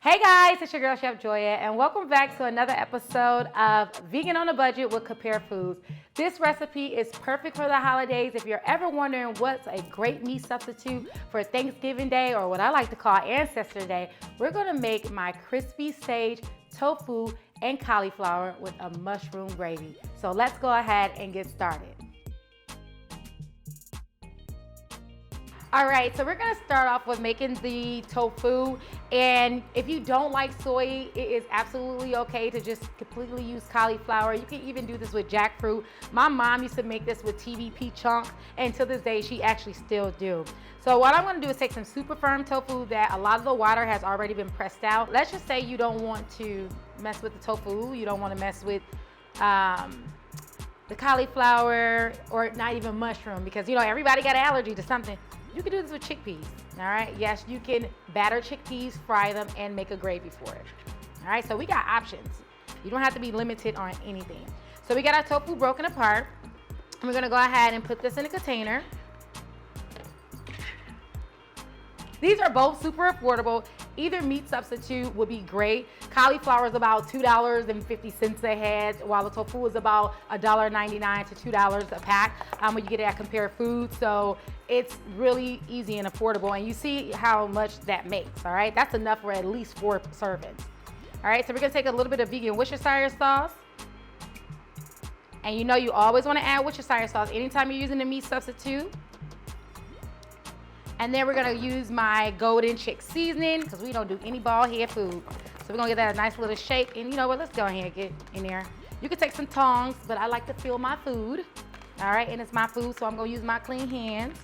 Hey guys, it's your girl Chef Joya, and welcome back to another episode of Vegan on a Budget with Compare Foods. This recipe is perfect for the holidays. If you're ever wondering what's a great meat substitute for Thanksgiving Day, or what I like to call Ancestor Day, we're gonna make my crispy sage tofu and cauliflower with a mushroom gravy. So let's go ahead and get started. All right, so we're gonna start off with making the tofu. And if you don't like soy, it is absolutely okay to just completely use cauliflower. You can even do this with jackfruit. My mom used to make this with TVP chunks, and to this day, she actually still do. So what I'm gonna do is take some super firm tofu that a lot of the water has already been pressed out. Let's just say you don't want to mess with the tofu, you don't wanna mess with the cauliflower, or not even mushroom, because everybody got an allergy to something. You can do this with chickpeas, all right? Yes, you can batter chickpeas, fry them, and make a gravy for it. All right, so we got options. You don't have to be limited on anything. So we got our tofu broken apart, and we're gonna go ahead and put this in a container. These are both super affordable. Either meat substitute would be great. Cauliflower is about $2.50 a head, while the tofu is about $1.99 to $2 a pack when you get it at Compare Foods. So it's really easy and affordable, and you see how much that makes, all right? That's enough for at least 4 servings. All right, so we're gonna take a little bit of vegan Worcestershire sauce. And you always wanna add Worcestershire sauce anytime you're using a meat substitute. And then we're gonna use my golden chick seasoning, because we don't do any bald head food. So we're gonna give that a nice little shake. And you know what, let's go ahead and get in there. You can take some tongs, but I like to feel my food. All right, and it's my food, so I'm gonna use my clean hands.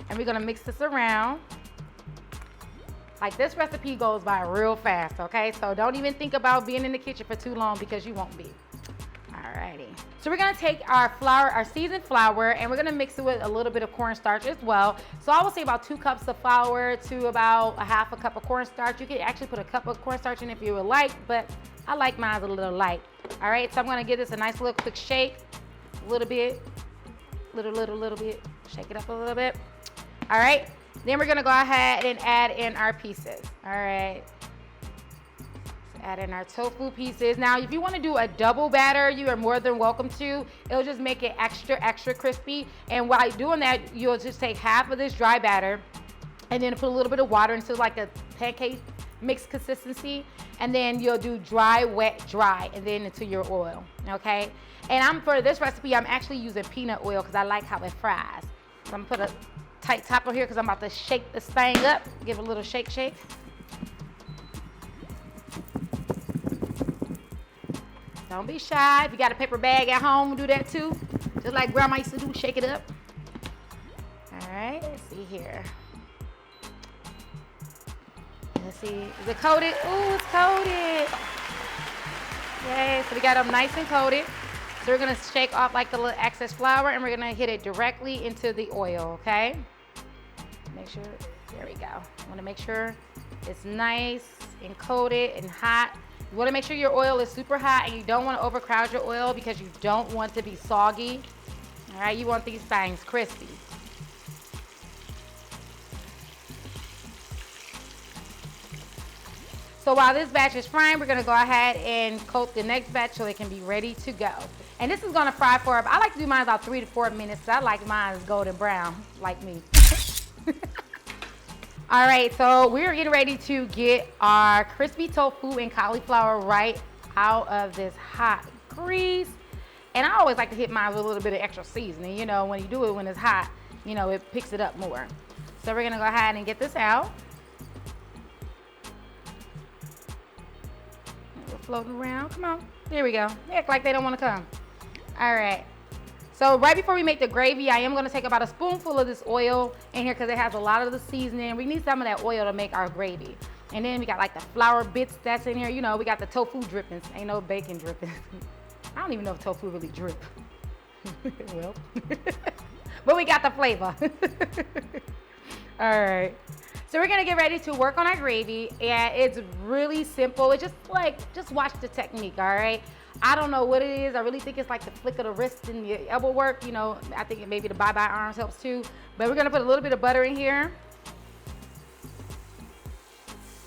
And we're gonna mix this around. Like, this recipe goes by real fast, okay? So don't even think about being in the kitchen for too long, because you won't be. Alrighty. So we're gonna take our flour, our seasoned flour, and we're gonna mix it with a little bit of cornstarch as well. So I would say about 2 cups of flour to about a half a cup of cornstarch. You can actually put a cup of cornstarch in if you would like, but I like mine a little light. All right, so I'm gonna give this a nice little quick shake. A little bit, little bit. Shake it up a little bit. All right, then we're gonna go ahead and add in our pieces. All right. Add in our tofu pieces. Now, if you want to do a double batter, you are more than welcome to. It'll just make it extra crispy. And while doing that, you'll just take half of this dry batter and then put a little bit of water into like a pancake mix consistency. And then you'll do dry, wet, dry, and then into your oil, okay? And for this recipe, I'm actually using peanut oil because I like how it fries. So I'm gonna put a tight top on here because I'm about to shake this thing up. Give it a little shake. Don't be shy. If you got a paper bag at home, do that too. Just like grandma used to do, shake it up. All right, let's see here. Let's see, is it coated? Ooh, it's coated. Yay, so we got them nice and coated. So we're gonna shake off like the little excess flour, and we're gonna hit it directly into the oil, okay? Make sure, there we go. I wanna make sure it's nice and coated and hot. You want to make sure your oil is super hot, and you don't want to overcrowd your oil because you don't want to be soggy. All right, you want these things crispy. So while this batch is frying, we're going to go ahead and coat the next batch so it can be ready to go. And this is going to fry for, I like to do mine about 3 to 4 minutes. I like mine golden brown, like me. All right, so we're getting ready to get our crispy tofu and cauliflower right out of this hot grease. And I always like to hit mine with a little bit of extra seasoning. When you do it when it's hot, it picks it up more. So we're gonna go ahead and get this out. We're floating around, come on. There we go. They act like they don't wanna come. All right. So right before we make the gravy, I am gonna take about a spoonful of this oil in here because it has a lot of the seasoning. We need some of that oil to make our gravy. And then we got like the flour bits that's in here. We got the tofu drippings. Ain't no bacon drippings. I don't even know if tofu really drip. Well, but we got the flavor. All right. So we're gonna get ready to work on our gravy, and it's really simple. It's just watch the technique, all right? I don't know what it is. I really think it's like the flick of the wrist and the elbow work. I think maybe the bye-bye arms helps too. But we're gonna put a little bit of butter in here.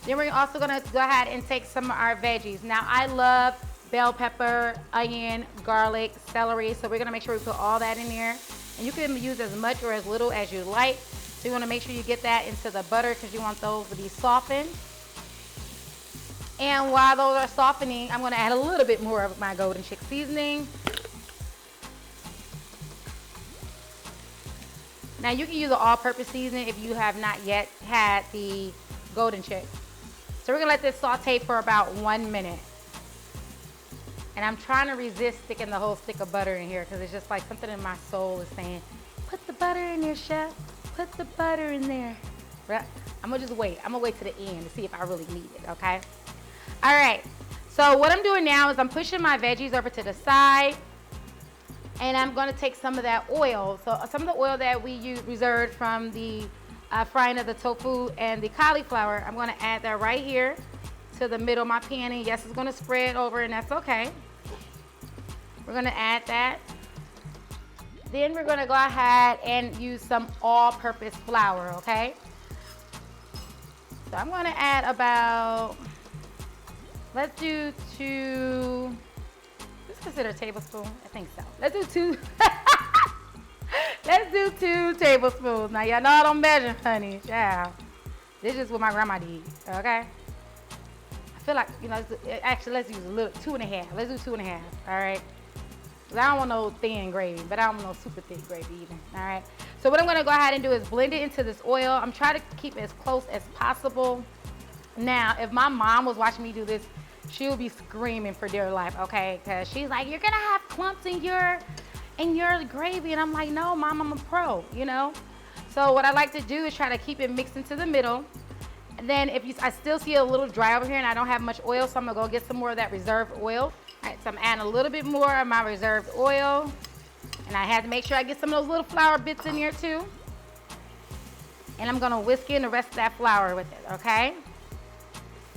Then we're also gonna go ahead and take some of our veggies. Now I love bell pepper, onion, garlic, celery. So we're gonna make sure we put all that in there. And you can use as much or as little as you like. So you wanna make sure you get that into the butter because you want those to be softened. And while those are softening, I'm gonna add a little bit more of my golden chick seasoning. Now you can use an all-purpose seasoning if you have not yet had the golden chick. So we're gonna let this saute for about 1 minute. And I'm trying to resist sticking the whole stick of butter in here because it's just like something in my soul is saying, put the butter in there, chef. Put the butter in there. Right? I'm gonna just wait. I'm gonna wait to the end to see if I really need it, okay? All right, so what I'm doing now is I'm pushing my veggies over to the side and I'm gonna take some of that oil. So some of the oil that we reserved from the frying of the tofu and the cauliflower, I'm gonna add that right here to the middle of my pan. And yes, it's gonna spread over and that's okay. We're gonna add that. Then we're gonna go ahead and use some all-purpose flour, okay? So I'm gonna add about, let's do 2, let's consider a tablespoon, I think so. Let's do 2, let's do 2 tablespoons. Now y'all know I don't measure, honey, yeah. This is what my grandma did, okay? I feel like, you know, actually let's use a little, 2.5. Let's do 2.5, all right? I don't want no thin gravy, but I don't want no super thick gravy either, all right? So what I'm gonna go ahead and do is blend it into this oil. I'm trying to keep it as close as possible. Now, if my mom was watching me do this, she would be screaming for dear life, okay? Because she's like, you're gonna have clumps in your gravy. And I'm like, no, Mom, I'm a pro, you know? So what I like to do is try to keep it mixed into the middle. And then I still see a little dry over here and I don't have much oil, so I'm gonna go get some more of that reserved oil. All right, so I'm adding a little bit more of my reserved oil. And I had to make sure I get some of those little flour bits in here too. And I'm gonna whisk in the rest of that flour with it, okay?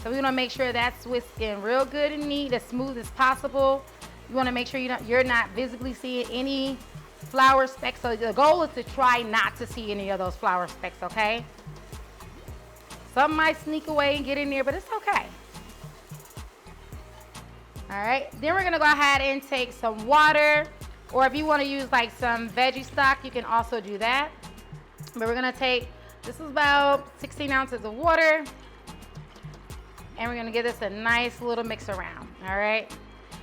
So we wanna make sure that's whisked in real good and neat, as smooth as possible. You wanna make sure you're not visibly seeing any flour specks. So the goal is to try not to see any of those flour specks, okay? Some might sneak away and get in there, but it's okay. All right, then we're gonna go ahead and take some water, or if you wanna use like some veggie stock, you can also do that. But we're gonna take, this is about 16 ounces of water, and we're gonna give this a nice little mix around, all right?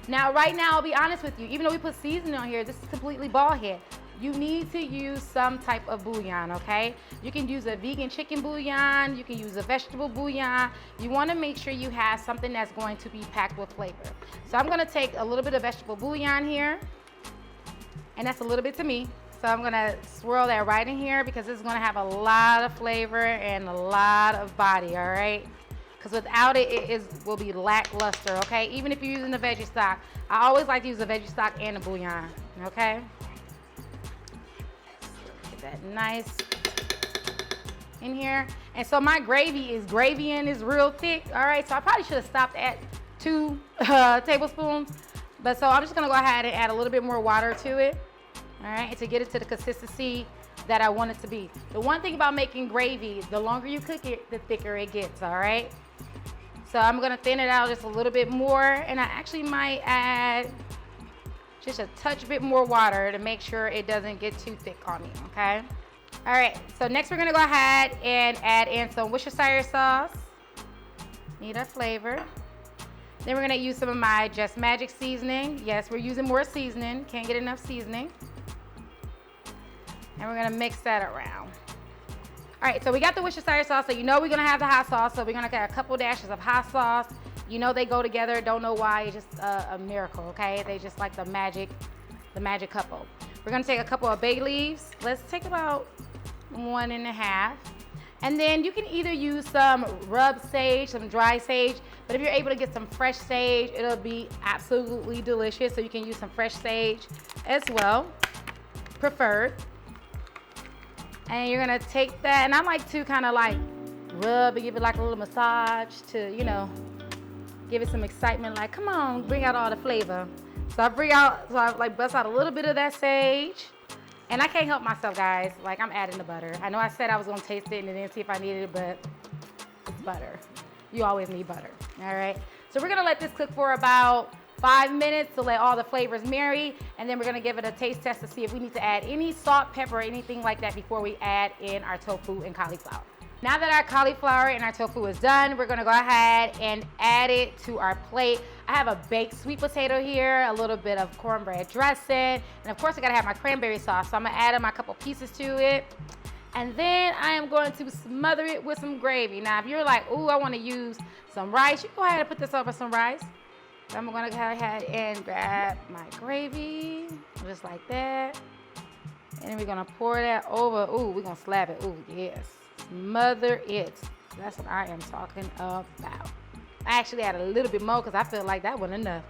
Now, right now, I'll be honest with you, even though we put seasoning on here, this is completely ball head. You need to use some type of bouillon, okay? You can use a vegan chicken bouillon, you can use a vegetable bouillon. You wanna make sure you have something that's going to be packed with flavor. So I'm gonna take a little bit of vegetable bouillon here, and that's a little bit to me. So I'm gonna swirl that right in here because it's gonna have a lot of flavor and a lot of body, all right? Because without it, it will be lackluster, okay? Even if you're using the veggie stock, I always like to use the veggie stock and the bouillon, okay? Get that nice in here. And so my gravy is real thick, all right? So I probably should have stopped at 2 tablespoons. But so I'm just gonna go ahead and add a little bit more water to it, all right? To get it to the consistency that I want it to be. The one thing about making gravy, the longer you cook it, the thicker it gets, all right? So I'm gonna thin it out just a little bit more, and I actually might add just a touch bit more water to make sure it doesn't get too thick on me, okay? All right, so next we're gonna go ahead and add in some Worcestershire sauce. Need our flavor. Then we're gonna use some of my Just Magic seasoning. Yes, we're using more seasoning, can't get enough seasoning. And we're gonna mix that around. All right, so we got the Worcestershire sauce, so you know we're gonna have the hot sauce, so we're gonna get a couple dashes of hot sauce. You know they go together, don't know why, it's just a miracle, okay? They just like the magic couple. We're gonna take a couple of bay leaves. Let's take about 1.5. And then you can either use some rubbed sage, some dry sage, but if you're able to get some fresh sage, it'll be absolutely delicious. So you can use some fresh sage as well, preferred. And you're gonna take that, and I like to kind of like rub and give it like a little massage to, you know, give it some excitement, like, come on, bring out all the flavor. So I like bust out a little bit of that sage. And I can't help myself, guys. Like, I'm adding the butter. I know I said I was gonna taste it and then see if I needed it, but it's butter. You always need butter, all right? So we're gonna let this cook for about 5 minutes to let all the flavors marry, and then we're gonna give it a taste test to see if we need to add any salt, pepper, or anything like that before we add in our tofu and cauliflower. Now that our cauliflower and our tofu is done, we're gonna go ahead and add it to our plate. I have a baked sweet potato here, a little bit of cornbread dressing, and of course I gotta have my cranberry sauce, so I'm gonna add my couple pieces to it. And then I am going to smother it with some gravy. Now, if you're like, ooh, I wanna use some rice, you go ahead and put this over some rice. I'm gonna go ahead and grab my gravy, just like that. And then we're gonna pour that over. Ooh, we're gonna slap it. Ooh, yes. Smother it. That's what I am talking about. I actually add a little bit more because I feel like that wasn't enough.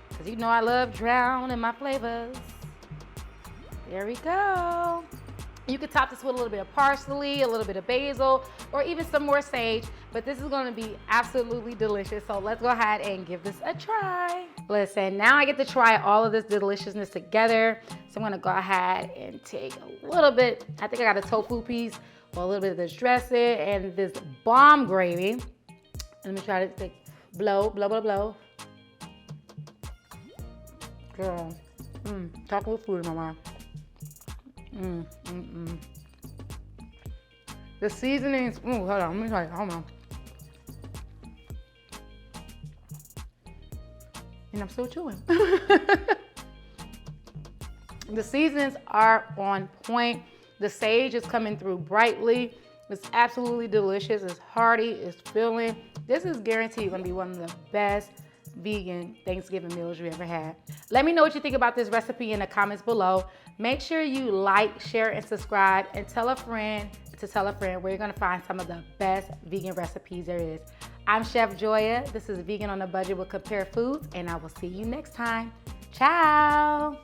Because you know I love drowning my flavors. There we go. You could top this with a little bit of parsley, a little bit of basil, or even some more sage, but this is gonna be absolutely delicious. So let's go ahead and give this a try. Listen, now I get to try all of this deliciousness together. So I'm gonna go ahead and take a little bit, I think I got a tofu piece, or a little bit of this dressing and this bomb gravy. Let me try to take, blow, blow, blow, blow. Girl, chocolate food in my mouth. The seasonings, hold on, let me try it, hold on. And I'm still chewing. The seasonings are on point. The sage is coming through brightly. It's absolutely delicious, it's hearty, it's filling. This is guaranteed gonna be one of the best vegan Thanksgiving meals you ever had. Let me know what you think about this recipe in the comments below. Make sure you like, share, and subscribe, and tell a friend to tell a friend where you're gonna find some of the best vegan recipes there is. I'm Chef Joya. This is Vegan on a Budget with Compare Foods, and I will see you next time. Ciao.